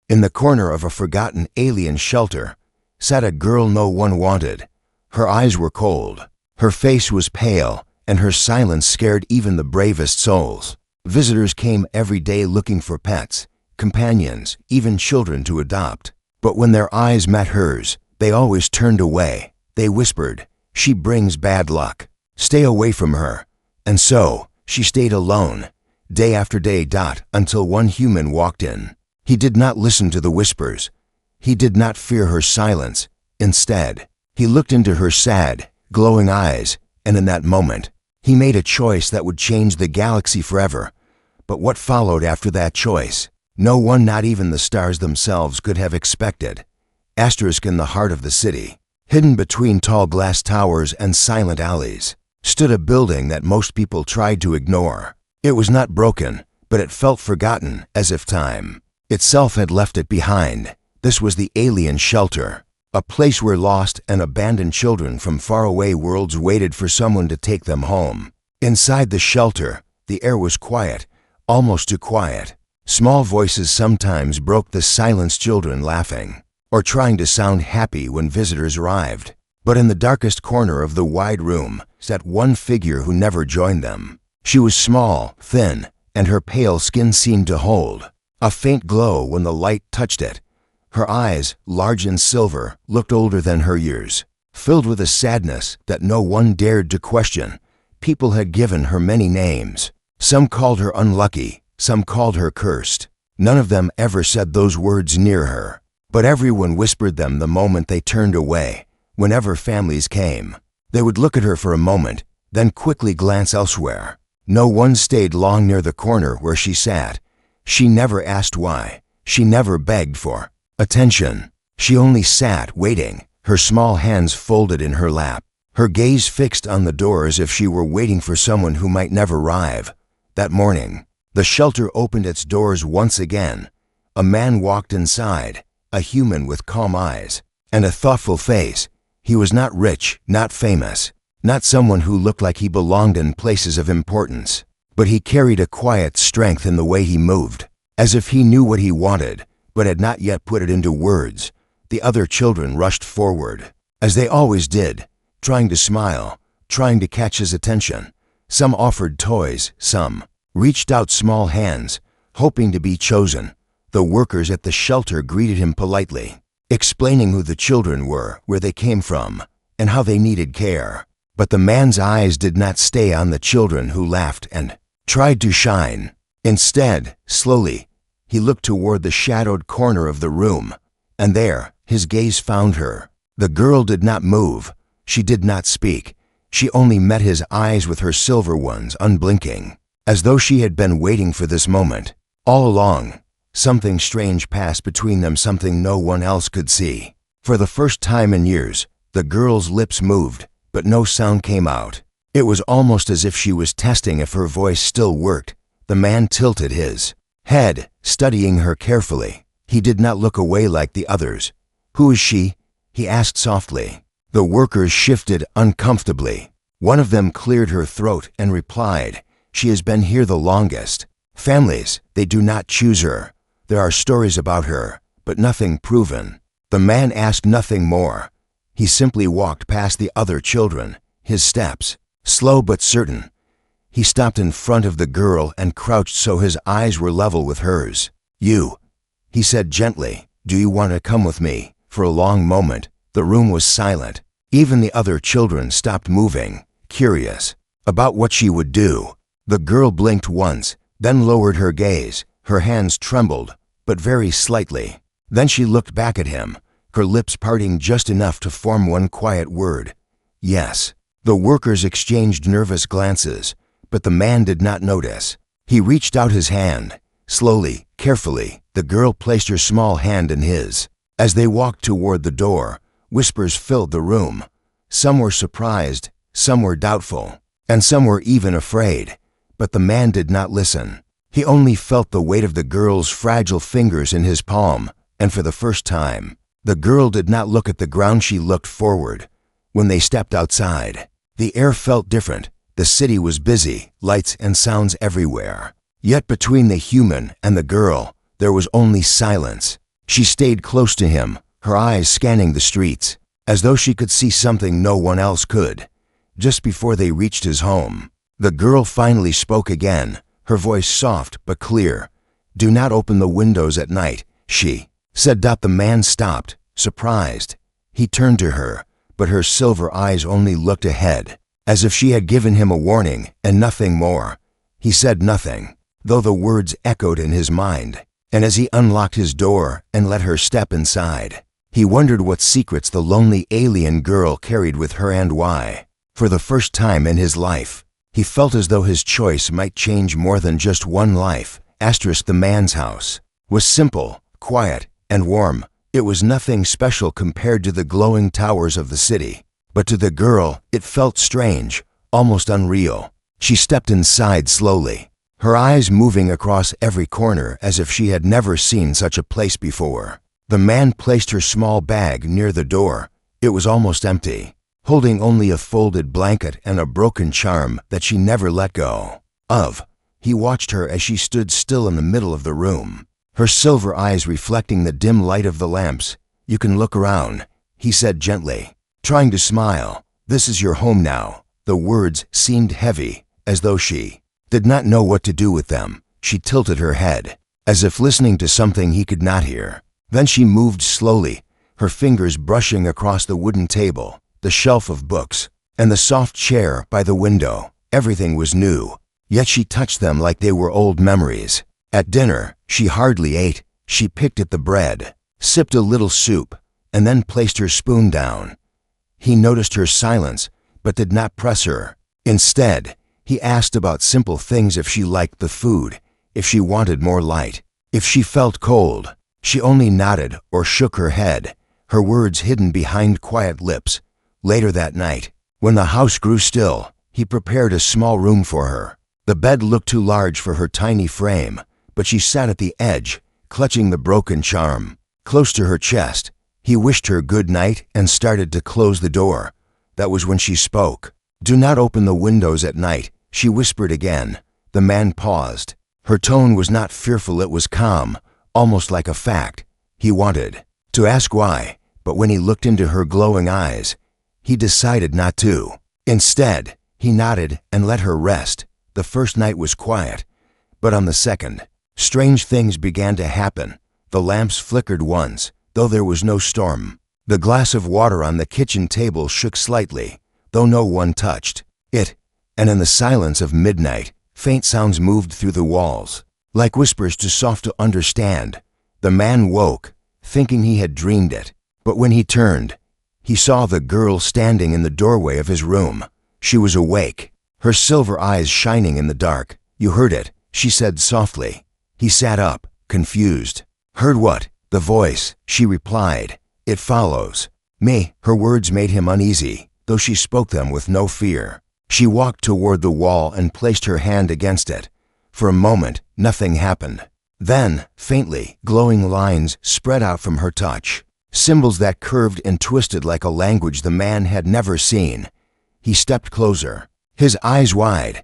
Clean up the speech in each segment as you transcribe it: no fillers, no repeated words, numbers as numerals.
In the corner of a forgotten alien shelter sat a girl no one wanted. Her eyes were cold, her face was pale, and her silence scared even the bravest souls. Visitors came every day looking for pets, companions, even children to adopt. But when their eyes met hers, they always turned away. They whispered, "She brings bad luck. Stay away from her." And so, she stayed alone, day after day, until one human walked in. He did not listen to the whispers. He did not fear her silence. Instead, he looked into her sad, glowing eyes, and in that moment, he made a choice that would change the galaxy forever. But what followed after that choice, no one, not even the stars themselves, could have expected. In the heart of the city, hidden between tall glass towers and silent alleys, stood a building that most people tried to ignore. It was not broken, but it felt forgotten, as if time itself had left it behind. This was the alien shelter, a place where lost and abandoned children from faraway worlds waited for someone to take them home. Inside the shelter, the air was quiet, almost too quiet. Small voices sometimes broke the silence, children laughing or trying to sound happy when visitors arrived. But in the darkest corner of the wide room sat one figure who never joined them. She was small, thin, and her pale skin seemed to hold a faint glow when the light touched it. Her eyes, large and silver, looked older than her years, filled with a sadness that no one dared to question. People had given her many names. Some called her unlucky, some called her cursed. None of them ever said those words near her, but everyone whispered them the moment they turned away. Whenever families came, they would look at her for a moment, then quickly glance elsewhere. No one stayed long near the corner where she sat. She never asked why. She never begged for attention. She only sat, waiting, her small hands folded in her lap, her gaze fixed on the door as if she were waiting for someone who might never arrive. That morning, the shelter opened its doors once again. A man walked inside, a human with calm eyes and a thoughtful face. He was not rich, not famous, not someone who looked like he belonged in places of importance, but he carried a quiet strength in the way he moved, as if he knew what he wanted, but had not yet put it into words. The other children rushed forward, as they always did, trying to smile, trying to catch his attention. Some offered toys, some reached out small hands, hoping to be chosen. The workers at the shelter greeted him politely, explaining who the children were, where they came from, and how they needed care. But the man's eyes did not stay on the children who laughed and tried to shine. Instead, slowly, he looked toward the shadowed corner of the room, and there, his gaze found her. The girl did not move. She did not speak. She only met his eyes with her silver ones, unblinking, as though she had been waiting for this moment. All along, something strange passed between them, something no one else could see. For the first time in years, the girl's lips moved, but no sound came out. It was almost as if she was testing if her voice still worked. The man tilted his head, studying her carefully. He did not look away like the others. "Who is she?" he asked softly. The workers shifted uncomfortably. One of them cleared her throat and replied, "She has been here the longest. Families, they do not choose her. There are stories about her, but nothing proven." The man asked nothing more. He simply walked past the other children, his steps slow but certain. He stopped in front of the girl and crouched so his eyes were level with hers. "You," he said gently, "do you want to come with me?" For a long moment, the room was silent. Even the other children stopped moving, curious about what she would do. The girl blinked once, then lowered her gaze. Her hands trembled, but very slightly. Then she looked back at him, her lips parting just enough to form one quiet word: "Yes." The workers exchanged nervous glances, but the man did not notice. He reached out his hand. Slowly, carefully, the girl placed her small hand in his. As they walked toward the door, whispers filled the room. Some were surprised, some were doubtful, and some were even afraid. But the man did not listen. He only felt the weight of the girl's fragile fingers in his palm, and for the first time, the girl did not look at the ground, she looked forward. When they stepped outside, the air felt different. The city was busy, lights and sounds everywhere. Yet between the human and the girl, there was only silence. She stayed close to him, her eyes scanning the streets, as though she could see something no one else could. Just before they reached his home, the girl finally spoke again, her voice soft but clear. "Do not open the windows at night," she said. The man stopped, surprised. He turned to her, but her silver eyes only looked ahead, as if she had given him a warning and nothing more. He said nothing, though the words echoed in his mind, and as he unlocked his door and let her step inside, he wondered what secrets the lonely alien girl carried with her and why. For the first time in his life, he felt as though his choice might change more than just one life. The man's house was simple, quiet, and warm. It was nothing special compared to the glowing towers of the city. But to the girl, it felt strange, almost unreal. She stepped inside slowly, her eyes moving across every corner as if she had never seen such a place before. The man placed her small bag near the door. It was almost empty, holding only a folded blanket and a broken charm that she never let go of. He watched her as she stood still in the middle of the room, her silver eyes reflecting the dim light of the lamps. "You can look around," he said gently, trying to smile. "This is your home now." The words seemed heavy, as though she did not know what to do with them. She tilted her head, as if listening to something he could not hear. Then she moved slowly, her fingers brushing across the wooden table, the shelf of books, and the soft chair by the window. Everything was new, yet she touched them like they were old memories. At dinner, she hardly ate. She picked at the bread, sipped a little soup, and then placed her spoon down. He noticed her silence, but did not press her. Instead, he asked about simple things: if she liked the food, if she wanted more light, if she felt cold. She only nodded or shook her head, her words hidden behind quiet lips. Later that night, when the house grew still, he prepared a small room for her. The bed looked too large for her tiny frame, but she sat at the edge, clutching the broken charm close to her chest. He wished her good night and started to close the door. That was when she spoke. "Do not open the windows at night," she whispered again. The man paused. Her tone was not fearful, it was calm, almost like a fact. He wanted to ask why, but when he looked into her glowing eyes, he decided not to. Instead, he nodded and let her rest. The first night was quiet, but on the second, strange things began to happen. The lamps flickered once, though there was no storm. The glass of water on the kitchen table shook slightly, though no one touched it. And in the silence of midnight, faint sounds moved through the walls, like whispers too soft to understand. The man woke, thinking he had dreamed it, but when he turned, he saw the girl standing in the doorway of his room. She was awake, her silver eyes shining in the dark. "You heard it," she said softly. He sat up, confused. "Heard what?" "The voice," she replied. "It follows me." Her words made him uneasy, though she spoke them with no fear. She walked toward the wall and placed her hand against it. For a moment, nothing happened. Then, faintly, glowing lines spread out from her touch, symbols that curved and twisted like a language the man had never seen. He stepped closer, his eyes wide.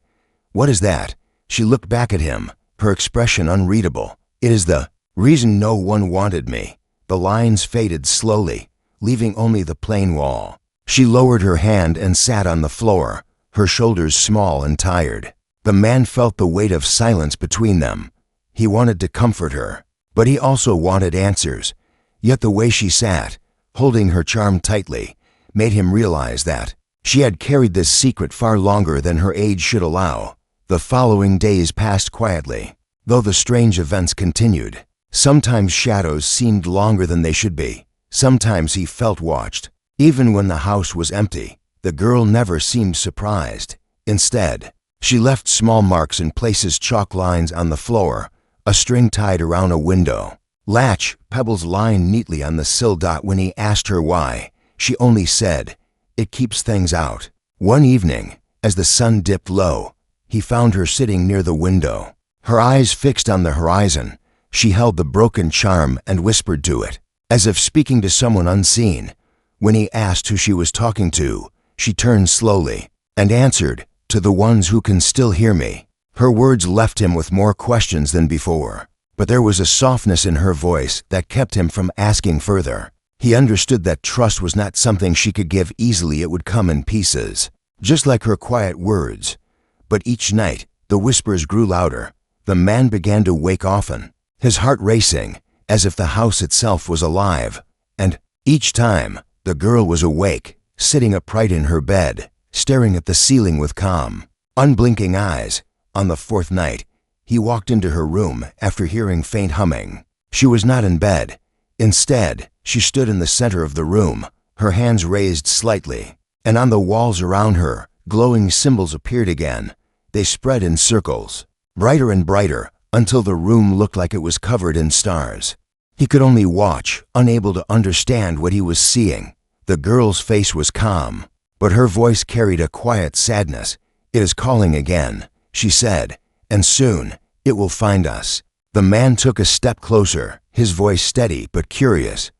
"What is that?" She looked back at him, her expression unreadable. "It is the reason no one wanted me." The lines faded slowly, leaving only the plain wall. She lowered her hand and sat on the floor, her shoulders small and tired. The man felt the weight of silence between them. He wanted to comfort her, but he also wanted answers. Yet the way she sat, holding her charm tightly, made him realize that she had carried this secret far longer than her age should allow. The following days passed quietly, though the strange events continued. Sometimes shadows seemed longer than they should be. Sometimes he felt watched. Even when the house was empty, the girl never seemed surprised. Instead, she left small marks in places: chalk lines on the floor, a string tied around a window, latch, pebbles lying neatly on the sill. When he asked her why, she only said, "It keeps things out." One evening, as the sun dipped low, he found her sitting near the window, her eyes fixed on the horizon. She held the broken charm and whispered to it, as if speaking to someone unseen. When he asked who she was talking to, she turned slowly and answered, "To the ones who can still hear me." Her words left him with more questions than before. but there was a softness in her voice that kept him from asking further. He understood that trust was not something she could give easily. It would come in pieces, just like her quiet words. But each night, the whispers grew louder. The man began to wake often, his heart racing, as if the house itself was alive. And each time, the girl was awake, sitting upright in her bed, staring at the ceiling with calm, unblinking eyes. On the fourth night, he walked into her room after hearing faint humming. She was not in bed. Instead, she stood in the center of the room, her hands raised slightly, and on the walls around her, glowing symbols appeared again. They spread in circles, brighter and brighter, until the room looked like it was covered in stars. He could only watch, unable to understand what he was seeing. The girl's face was calm, but her voice carried a quiet sadness. "It is calling again," she said, "and soon it will find us." The man took a step closer, his voice steady but curious.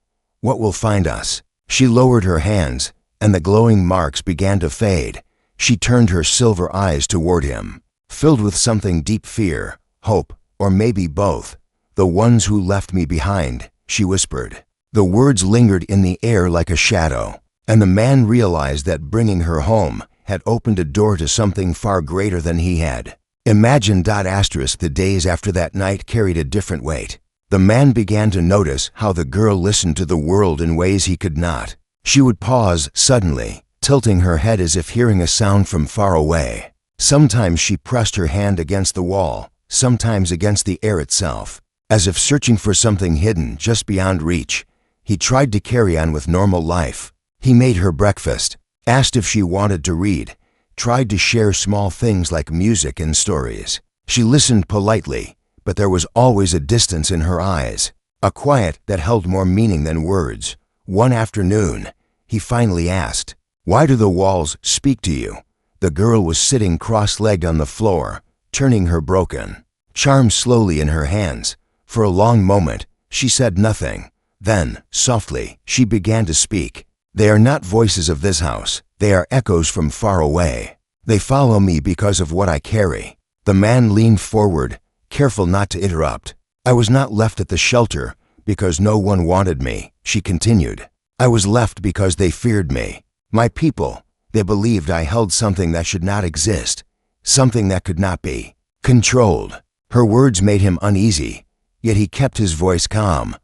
"What will find us?" She lowered her hands, and the glowing marks began to fade. She turned her silver eyes toward him, filled with something deep: fear, hope, or maybe both. "The ones who left me behind," she whispered. The words lingered in the air like a shadow, and the man realized that bringing her home had opened a door to something far greater than he had imagined. The days after that night carried a different weight. The man began to notice how the girl listened to the world in ways he could not. She would pause suddenly, tilting her head as if hearing a sound from far away. Sometimes she pressed her hand against the wall, sometimes against the air itself, as if searching for something hidden just beyond reach. He tried to carry on with normal life. He made her breakfast, asked if she wanted to read, tried to share small things like music and stories. She listened politely, but there was always a distance in her eyes, a quiet that held more meaning than words. One afternoon, he finally asked, "Why do the walls speak to you?" The girl was sitting cross-legged on the floor, turning her broken charm slowly in her hands. For a long moment, she said nothing. Then, softly, she began to speak. "They are not voices of this house. They are echoes from far away. They follow me because of what I carry." The man leaned forward, careful not to interrupt. "I was not left at the shelter because no one wanted me," she continued. "I was left because they feared me. My people, they believed I held something that should not exist, something that could not be controlled." Her words made him uneasy, yet he kept his voice calm.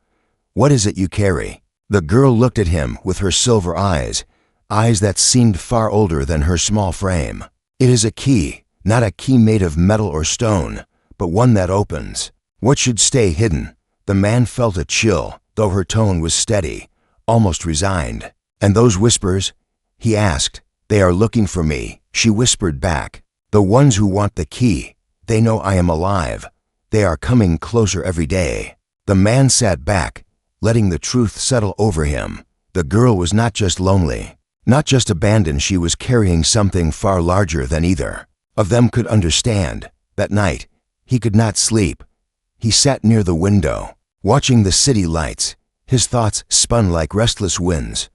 "What is it you carry?" The girl looked at him with her silver eyes, eyes that seemed far older than her small frame. "It is a key, not a key made of metal or stone, but one that opens what should stay hidden." The man felt a chill, though her tone was steady, almost resigned. "And those whispers?" he asked. "They are looking for me," she whispered back. "The ones who want the key. They know I am alive. They are coming closer every day." The man sat back, letting the truth settle over him. The girl was not just lonely, not just abandoned. She was carrying something far larger than either of them could understand. That night, he could not sleep. He sat near the window, watching the city lights. His thoughts spun like restless winds.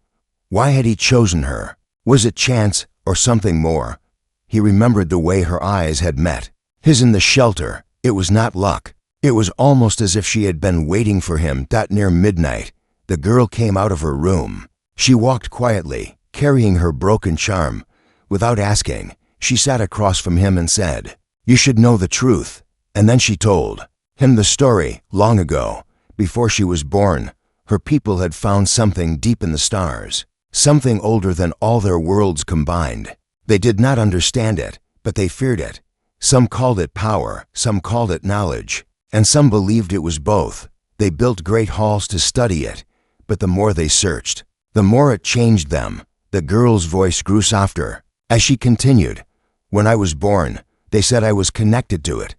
Why had he chosen her? Was it chance or something more? He remembered the way her eyes had met his in the shelter. It was not luck. It was almost as if she had been waiting for him. Near midnight, the girl came out of her room. She walked quietly, carrying her broken charm. Without asking, she sat across from him and said, "You should know the truth." And then she told him the story. Long ago, before she was born, her people had found something deep in the stars, something older than all their worlds combined. They did not understand it, but they feared it. Some called it power, some called it knowledge, and some believed it was both. They built great halls to study it, but the more they searched, the more it changed them. The girl's voice grew softer as she continued, "When I was born, they said I was connected to it,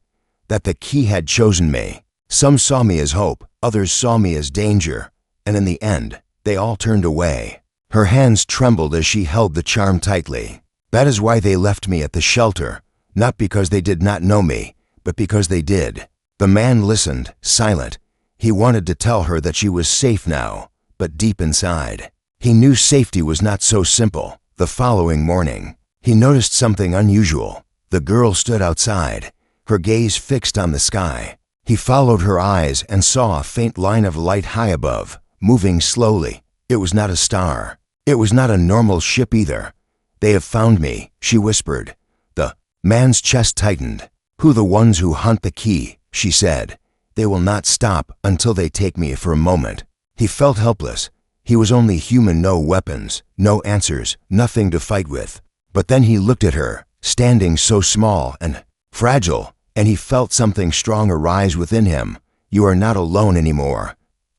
that the key had chosen me. Some saw me as hope, others saw me as danger, and in the end, they all turned away." Her hands trembled as she held the charm tightly. "That is why they left me at the shelter, not because they did not know me, but because they did." The man listened, silent. He wanted to tell her that she was safe now, but deep inside, he knew safety was not so simple. The following morning, he noticed something unusual. The girl stood outside, her gaze fixed on the sky. He followed her eyes and saw a faint line of light high above, moving slowly. It was not a star. It was not a normal ship either. "They have found me," she whispered. The man's chest tightened. "Who the ones who hunt the key?" she said. "They will not stop until they take me for a moment." He felt helpless. He was only human, no weapons, no answers, nothing to fight with. But then he looked at her, standing so small and fragile, and he felt something strong arise within him. "You are not alone anymore,"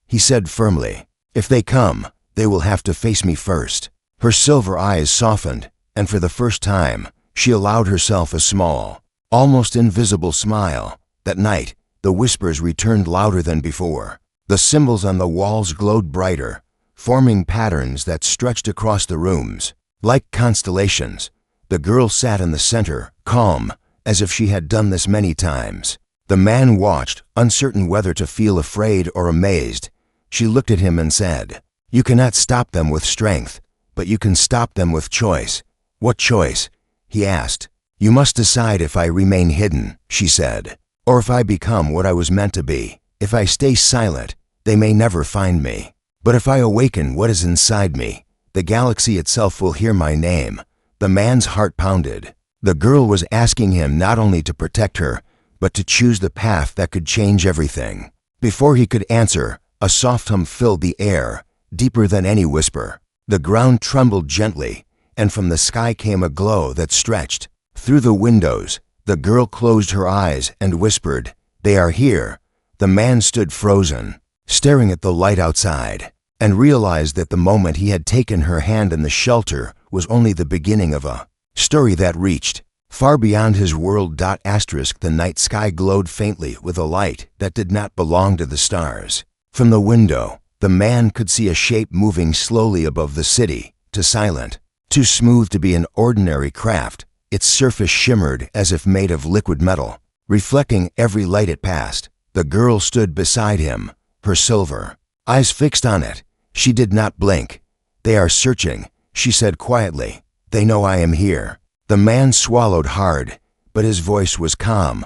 he said firmly. "If they come, they will have to face me first." Her silver eyes softened, and for the first time, she allowed herself a small, almost invisible smile. That night, the whispers returned louder than before. The symbols on the walls glowed brighter, forming patterns that stretched across the rooms. Like constellations, the girl sat in the center, calm, as if she had done this many times. The man watched, uncertain whether to feel afraid or amazed. She looked at him and said, "You cannot stop them with strength, but you can stop them with choice." "What choice?" he asked. "You must decide if I remain hidden," she said, "or if I become what I was meant to be. If I stay silent, they may never find me. But if I awaken what is inside me, the galaxy itself will hear my name." The man's heart pounded. The girl was asking him not only to protect her, but to choose the path that could change everything. Before he could answer, a soft hum filled the air, deeper than any whisper. The ground trembled gently, and from the sky came a glow that stretched. Through the windows, the girl closed her eyes and whispered, "They are here." The man stood frozen, staring at the light outside, and realized that the moment he had taken her hand in the shelter was only the beginning of a story that reached far beyond his world. The night sky glowed faintly with a light that did not belong to the stars. From the window, the man could see a shape moving slowly above the city, too silent, too smooth to be an ordinary craft. Its surface shimmered as if made of liquid metal, reflecting every light it passed. The girl stood beside him, her silver eyes fixed on it. She did not blink. "They are searching," she said quietly. "They know I am here." The man swallowed hard, but his voice was calm.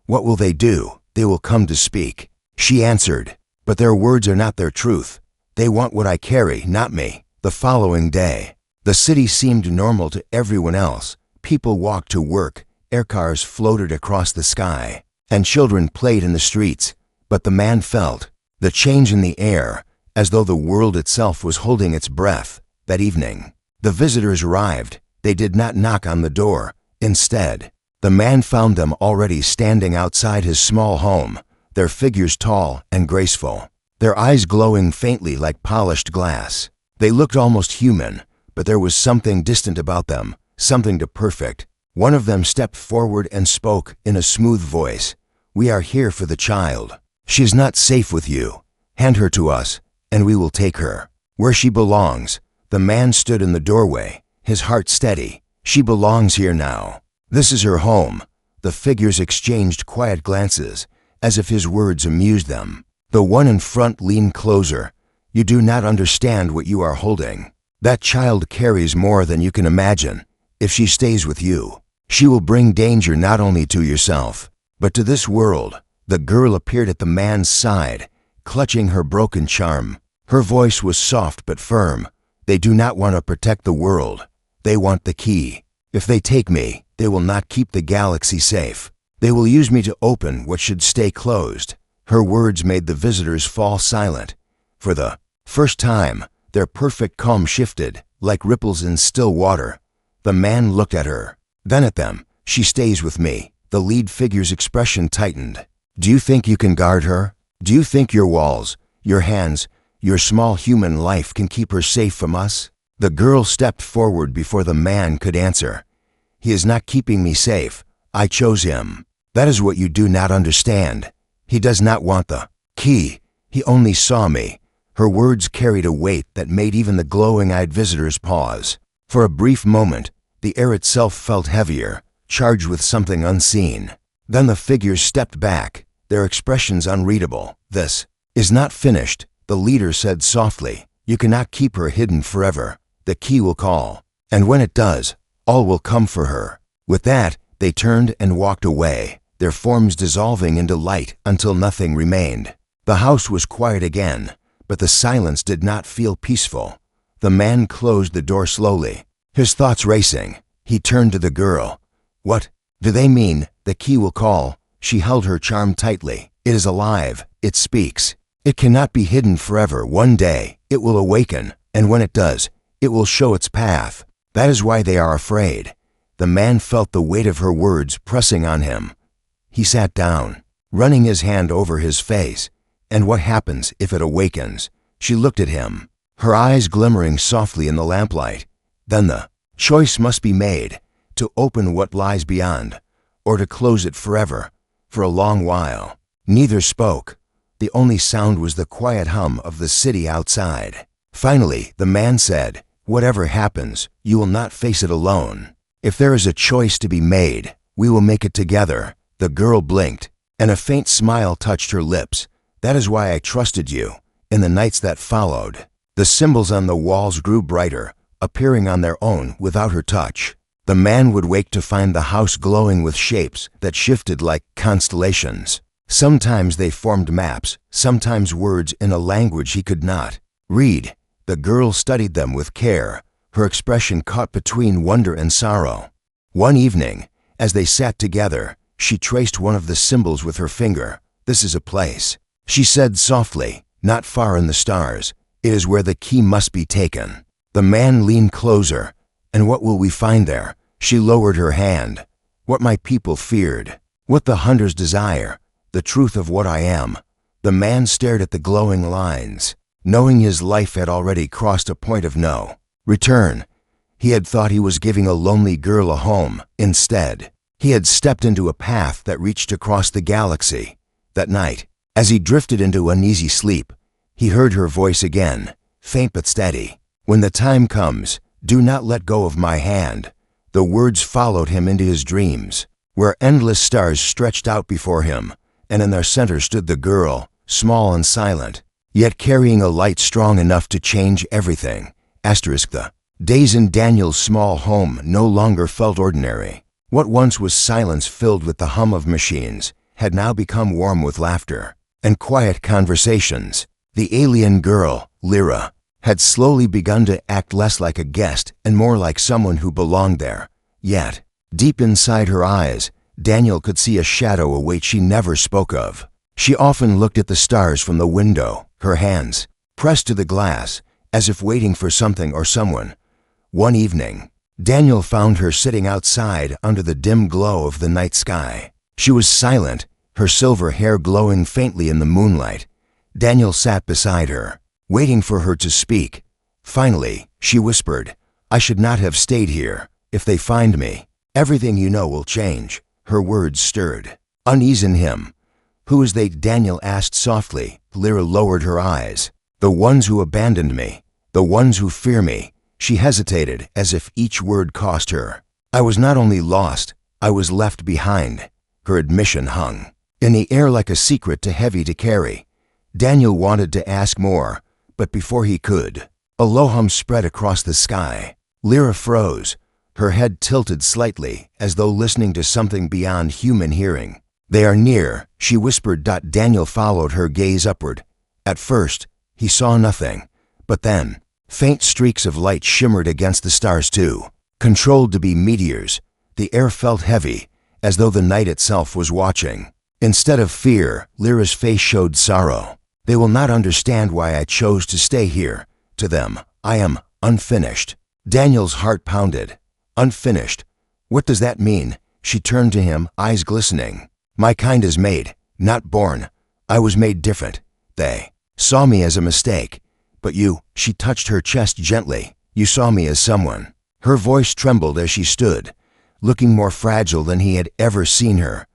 "What will they do?" "They will come to speak," she answered. "But their words are not their truth. They want what I carry, not me." The following day, the city seemed normal to everyone else. People walked to work, aircars floated across the sky, and children played in the streets. But the man felt the change in the air, as though the world itself was holding its breath. That evening, the visitors arrived. They did not knock on the door. Instead, the man found them already standing outside his small home, their figures tall and graceful, their eyes glowing faintly like polished glass. They looked almost human, but there was something distant about them, something too perfect. One of them stepped forward and spoke in a smooth voice. "We are here for the child. She is not safe with you. Hand her to us, and we will take her where she belongs." The man stood in the doorway, his heart steady. "She belongs here now. This is her home." The figures exchanged quiet glances, as if his words amused them. The one in front leaned closer. "You do not understand what you are holding. That child carries more than you can imagine. If she stays with you, she will bring danger not only to yourself, but to this world." The girl appeared at the man's side, clutching her broken charm. Her voice was soft but firm. "They do not want to protect the world. They want the key. If they take me, they will not keep the galaxy safe. They will use me to open what should stay closed." Her words made the visitors fall silent. For the first time, their perfect calm shifted, like ripples in still water. The man looked at her, then at them. "She stays with me." The lead figure's expression tightened. "Do you think you can guard her? Do you think your walls, your hands, your small human life can keep her safe from us?" The girl stepped forward before the man could answer. "He is not keeping me safe. I chose him. That is what you do not understand. He does not want the key. He only saw me." Her words carried a weight that made even the glowing-eyed visitors pause. For a brief moment, the air itself felt heavier, charged with something unseen. Then the figures stepped back, their expressions unreadable. "This is not finished," the leader said softly. "You cannot keep her hidden forever. The key will call, and when it does, all will come for her." With that, they turned and walked away, their forms dissolving into light until nothing remained. The house was quiet again, but the silence did not feel peaceful. The man closed the door slowly, his thoughts racing. He turned to the girl. "What do they mean? The key will call." She held her charm tightly. "It is alive. It speaks. It cannot be hidden forever. One day, it will awaken, and when it does, it will show its path. That is why they are afraid." The man felt the weight of her words pressing on him. He sat down, running his hand over his face. "And what happens if it awakens?" She looked at him, her eyes glimmering softly in the lamplight. "Then the choice must be made, to open what lies beyond, or to close it forever." For a long while, neither spoke. The only sound was the quiet hum of the city outside. Finally, the man said, "Whatever happens, you will not face it alone. If there is a choice to be made, we will make it together." The girl blinked, and a faint smile touched her lips. "That is why I trusted you." In the nights that followed, the symbols on the walls grew brighter, appearing on their own without her touch. The man would wake to find the house glowing with shapes that shifted like constellations. Sometimes they formed maps, sometimes words in a language he could not read. The girl studied them with care, her expression caught between wonder and sorrow. One evening, as they sat together, she traced one of the symbols with her finger. "This is a place," she said softly, "not far in the stars. It is where the key must be taken." The man leaned closer. "And what will we find there?" She lowered her hand. "What my people feared, what the hunters desire, the truth of what I am." The man stared at the glowing lines, knowing his life had already crossed a point of no return. He had thought he was giving a lonely girl a home. Instead, he had stepped into a path that reached across the galaxy. That night, as he drifted into uneasy sleep, he heard her voice again, faint but steady. "When the time comes, do not let go of my hand." The words followed him into his dreams, where endless stars stretched out before him, and in their center stood the girl, small and silent, yet carrying a light strong enough to change everything. The days in Daniel's small home no longer felt ordinary. What once was silence filled with the hum of machines had now become warm with laughter and quiet conversations. The alien girl, Lyra, had slowly begun to act less like a guest and more like someone who belonged there. Yet, deep inside her eyes, Daniel could see a shadow, a weight she never spoke of. She often looked at the stars from the window, her hands pressed to the glass, as if waiting for something or someone. One evening, Daniel found her sitting outside under the dim glow of the night sky. She was silent, her silver hair glowing faintly in the moonlight. Daniel sat beside her, waiting for her to speak. Finally, she whispered, "I should not have stayed here. If they find me, everything you know will change." Her words stirred unease in him. "Who is they?" Daniel asked softly. Lyra lowered her eyes. "The ones who abandoned me, the ones who fear me." She hesitated, as if each word cost her. "I was not only lost, I was left behind." Her admission hung in the air like a secret too heavy to carry. Daniel wanted to ask more, but before he could, a low hum spread across the sky. Lyra froze, her head tilted slightly, as though listening to something beyond human hearing. "They are near," she whispered. Daniel followed her gaze upward. At first, he saw nothing, but then, faint streaks of light shimmered against the stars too, controlled to be meteors. The air felt heavy, as though the night itself was watching. Instead of fear, Lyra's face showed sorrow. "They will not understand why I chose to stay here. To them, I am unfinished." Daniel's heart pounded. Unfinished? What does that mean? She turned to him, eyes glistening. "My kind is made, not born. I was made different. They saw me as a mistake. But you," she touched her chest gently, "you saw me as someone." Her voice trembled as she stood, looking more fragile than he had ever seen her.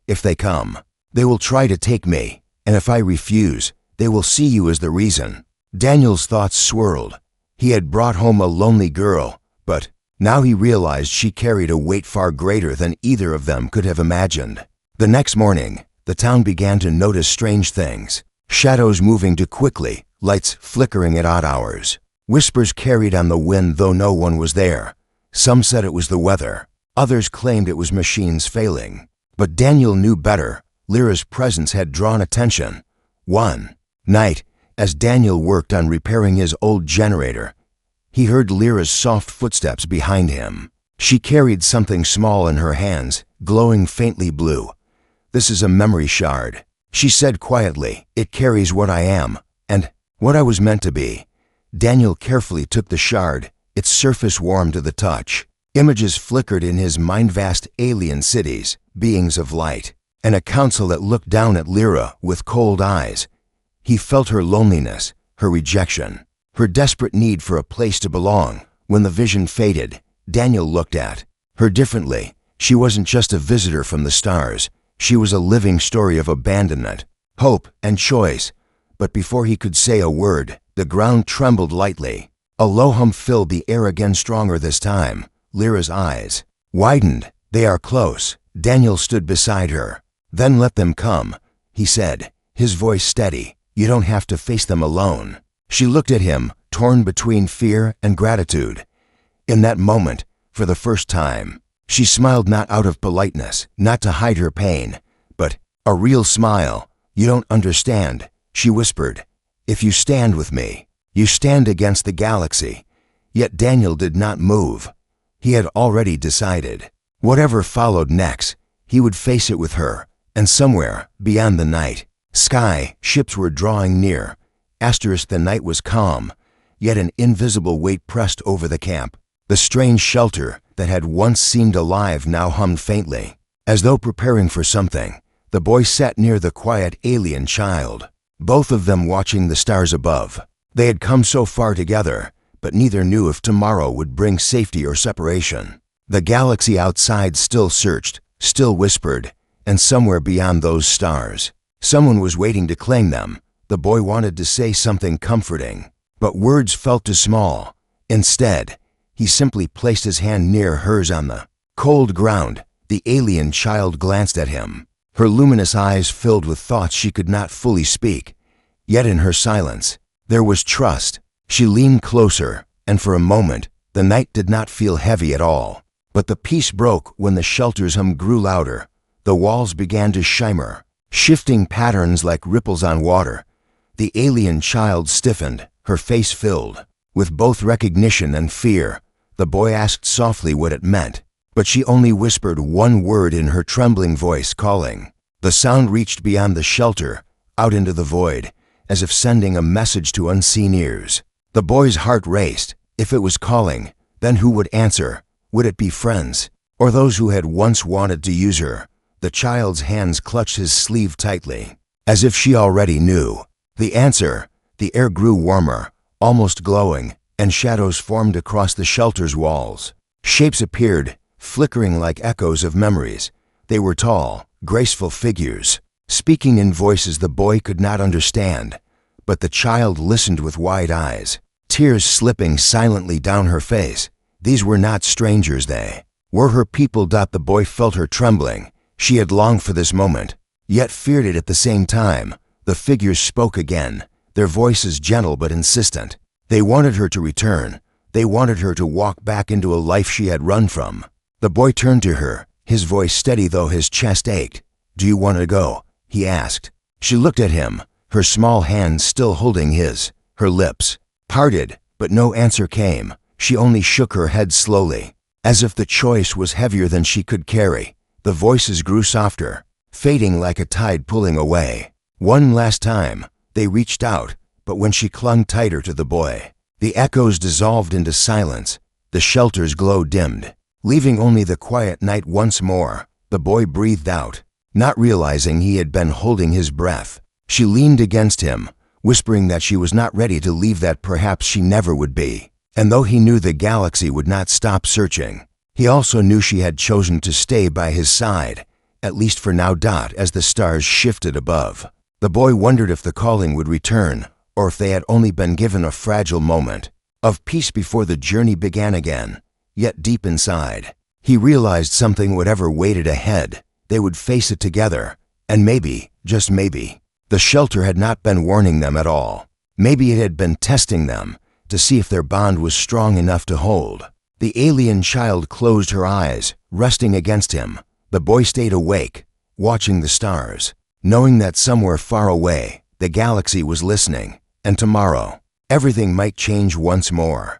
"If they come, they will try to take me, and if I refuse, they will see you as the reason." Daniel's thoughts swirled. He had brought home a lonely girl, but now he realized she carried a weight far greater than either of them could have imagined. The next morning, the town began to notice strange things. Shadows moving too quickly, lights flickering at odd hours. Whispers carried on the wind though no one was there. Some said it was the weather. Others claimed it was machines failing. But Daniel knew better. Lyra's presence had drawn attention. One night, as Daniel worked on repairing his old generator, he heard Lyra's soft footsteps behind him. She carried something small in her hands, glowing faintly blue. "This is a memory shard," she said quietly. "It carries what I am, and what I was meant to be." Daniel carefully took the shard, its surface warm to the touch. Images flickered in his mind, vast alien cities, beings of light, and a council that looked down at Lyra with cold eyes. He felt her loneliness, her rejection, her desperate need for a place to belong. When the vision faded, Daniel looked at her differently. She wasn't just a visitor from the stars. She was a living story of abandonment, hope, and choice. But before he could say a word, the ground trembled lightly. A low hum filled the air again, stronger this time. Lyra's eyes widened. "They are close." Daniel stood beside her. "Then let them come," he said, his voice steady. "You don't have to face them alone." She looked at him, torn between fear and gratitude. In that moment, for the first time, she smiled, not out of politeness, not to hide her pain, but a real smile. "You don't understand," she whispered. "If you stand with me, you stand against the galaxy." Yet Daniel did not move. He had already decided. Whatever followed next, he would face it with her, and somewhere beyond the night sky, ships were drawing near. The night was calm, yet an invisible weight pressed over the camp. The strange shelter that had once seemed alive now hummed faintly. As though preparing for something, the boy sat near the quiet alien child, both of them watching the stars above. They had come so far together, but neither knew if tomorrow would bring safety or separation. The galaxy outside still searched, still whispered, and somewhere beyond those stars, someone was waiting to claim them. The boy wanted to say something comforting, but words felt too small. Instead, he simply placed his hand near hers on the cold ground. The alien child glanced at him, her luminous eyes filled with thoughts she could not fully speak. Yet in her silence, there was trust. She leaned closer, and for a moment, the night did not feel heavy at all. But the peace broke when the shelter's hum grew louder. The walls began to shimmer, shifting patterns like ripples on water. The alien child stiffened, her face filled with both recognition and fear. The boy asked softly what it meant, but she only whispered one word in her trembling voice, "calling." The sound reached beyond the shelter, out into the void, as if sending a message to unseen ears. The boy's heart raced. If it was calling, then who would answer? Would it be friends, or those who had once wanted to use her? The child's hands clutched his sleeve tightly, as if she already knew the answer. The air grew warmer, almost glowing, and shadows formed across the shelter's walls. Shapes appeared, flickering like echoes of memories. They were tall, graceful figures, speaking in voices the boy could not understand. But the child listened with wide eyes, tears slipping silently down her face. These were not strangers, they were her people. The boy felt her trembling. She had longed for this moment, yet feared it at the same time. The figures spoke again, their voices gentle but insistent. They wanted her to return. They wanted her to walk back into a life she had run from. The boy turned to her, his voice steady though his chest ached. "Do you want to go?" he asked. She looked at him, her small hands still holding his. Her lips parted, but no answer came. She only shook her head slowly, as if the choice was heavier than she could carry. The voices grew softer, fading like a tide pulling away. One last time, they reached out, but when she clung tighter to the boy, the echoes dissolved into silence. The shelter's glow dimmed, leaving only the quiet night once more. The boy breathed out, not realizing he had been holding his breath. She leaned against him, whispering that she was not ready to leave, that perhaps she never would be. And though he knew the galaxy would not stop searching, he also knew she had chosen to stay by his side, at least for now. As the stars shifted above, the boy wondered if the calling would return, or if they had only been given a fragile moment of peace before the journey began again. Yet deep inside, he realized something. Whatever waited ahead, they would face it together. And maybe, just maybe, the shelter had not been warning them at all. Maybe it had been testing them to see if their bond was strong enough to hold. The alien child closed her eyes, resting against him. The boy stayed awake, watching the stars, knowing that somewhere far away, the galaxy was listening, and tomorrow, everything might change once more.